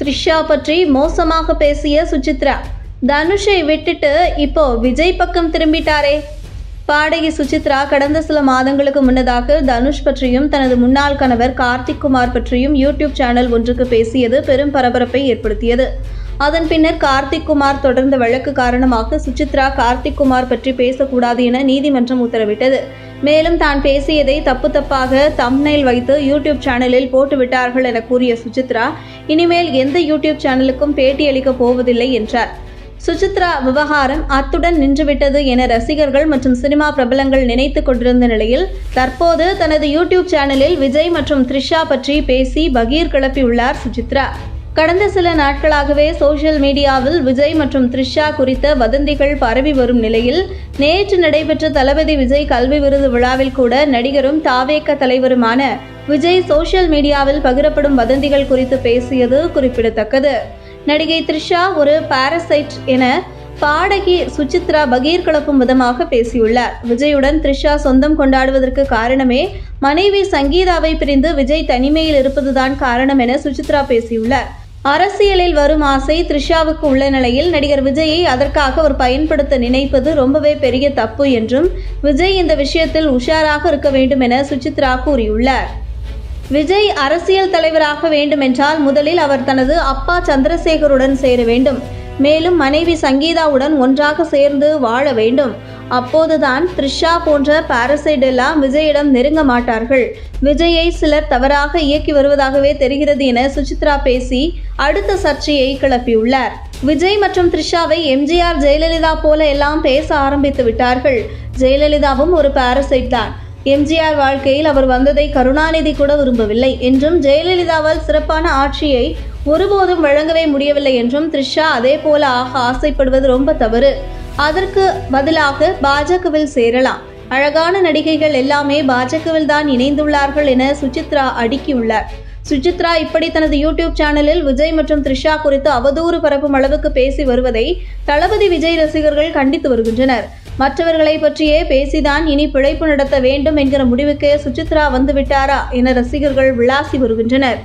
த்ரிஷா பற்றி மோசமாக பேசிய சுசித்ரா தனுஷை விட்டுட்டு இப்போ விஜய் பக்கம் திரும்பிட்டாரே. பாடகி சுசித்ரா கடந்த சில மாதங்களுக்கு முன்னதாக தனுஷ் பற்றியும் தனது முன்னாள் கணவர் கார்த்திக் குமார் பற்றியும் யூடியூப் சேனல் ஒன்றுக்கு பேசியது பெரும் பரபரப்பை ஏற்படுத்தியது. அதன் பின்னர் கார்த்திக் குமார் தொடர்ந்த வழக்கு காரணமாக சுசித்ரா கார்த்திக் குமார் பற்றி பேசக்கூடாது என நீதிமன்றம் உத்தரவிட்டது. மேலும் தான் பேசியதை தப்பாக தம்ப்நெயில் வைத்து யூடியூப் சேனலில் போட்டுவிட்டார்கள் என கூறிய சுசித்ரா இனிமேல் எந்த யூடியூப் சேனலுக்கும் பேட்டியளிக்கப் போவதில்லை என்றார். சுசித்ரா விவகாரம் அத்துடன் நின்றுவிட்டது என ரசிகர்கள் மற்றும் சினிமா பிரபலங்கள் நினைத்து கொண்டிருந்த நிலையில் தற்போது தனது யூடியூப் சேனலில் விஜய் மற்றும் த்ரிஷா பற்றி பேசி பகீர் கிளப்பியுள்ளார் சுசித்ரா. கடந்த சில நாட்களாகவே சோஷியல் மீடியாவில் விஜய் மற்றும் த்ரிஷா குறித்த வதந்திகள் பரவி வரும் நிலையில் நேற்று நடைபெற்ற தளபதி விஜய் கல்வி விருது விழாவில் கூட நடிகரும் தாவேக தலைவருமான விஜய் சோஷியல் மீடியாவில் பகிரப்படும் வதந்திகள் குறித்து பேசியது குறிப்பிடத்தக்கது. நடிகை த்ரிஷா ஒரு பாரசைட் என பாடகி சுசித்ரா பகீர் கிளப்பும் விதமாக பேசியுள்ளார். விஜயுடன் த்ரிஷா சொந்தம் கொண்டாடுவதற்கு காரணமே மனைவி சங்கீதாவை பிரிந்து விஜய் தனிமையில் இருப்பதுதான் காரணம் என சுசித்ரா பேசியுள்ளார். அரசியலில் வரும் ஆசை த்ரிஷாவுக்கு உள்ள நிலையில் நடிகர் விஜயை அதற்காக அவர் பயன்படுத்த நினைப்பது ரொம்பவே பெரிய தப்பு என்றும் விஜய் இந்த விஷயத்தில் உஷாராக இருக்க வேண்டும் என சுசித்ரா கூறியுள்ளார். விஜய் அரசியல் தலைவராக வேண்டுமென்றால் முதலில் அவர் தனது அப்பா சந்திரசேகருடன் சேர வேண்டும். மேலும் மனைவி சங்கீதாவுடன் ஒன்றாக சேர்ந்து வாழ வேண்டும். அப்போதுதான் த்ரிஷா போன்ற பாரசைட் எல்லாம் விஜயிடம் நெருங்க மாட்டார்கள். விஜயை சிலர் தவறாக இயக்கி வருவதாகவே தெரிகிறது என சுசித்ரா பேசி அடுத்த சர்ச்சையை கிளப்பியுள்ளார். விஜய் மற்றும் த்ரிஷாவை எம்ஜிஆர் ஜெயலலிதா போல எல்லாம் பேச ஆரம்பித்து விட்டார்கள். ஜெயலலிதாவும் ஒரு பாரசைட் தான். எம்ஜிஆர் வாழ்க்கையில் அவர் வந்ததை கருணாநிதி கூட விரும்பவில்லை என்றும் ஜெயலலிதாவால் சிறப்பான ஆட்சியை ஒருபோதும் வழங்கவே முடியவில்லை என்றும் த்ரிஷா அதே போல ஆக ஆசைப்படுவது ரொம்ப தவறு. அதற்கு பதிலாக பாஜகவில் சேரலாம். அழகான நடிகைகள் எல்லாமே பாஜகவில் தான் இணைந்துள்ளார்கள் என சுசித்ரா அடுக்கியுள்ளார். சுசித்ரா இப்படி தனது யூடியூப் சேனலில் விஜய் மற்றும் த்ரிஷா குறித்து அவதூறு பரப்பும் அளவுக்கு பேசி வருவதை தளபதி விஜய் ரசிகர்கள் கண்டித்து வருகின்றனர். மற்றவர்களை பற்றியே பேசிதான் இனி பிழைப்பு நடத்த வேண்டும் என்கிற முடிவுக்கு சுசித்ரா வந்துவிட்டாரா என ரசிகர்கள் விளாசி வருகின்றனர்.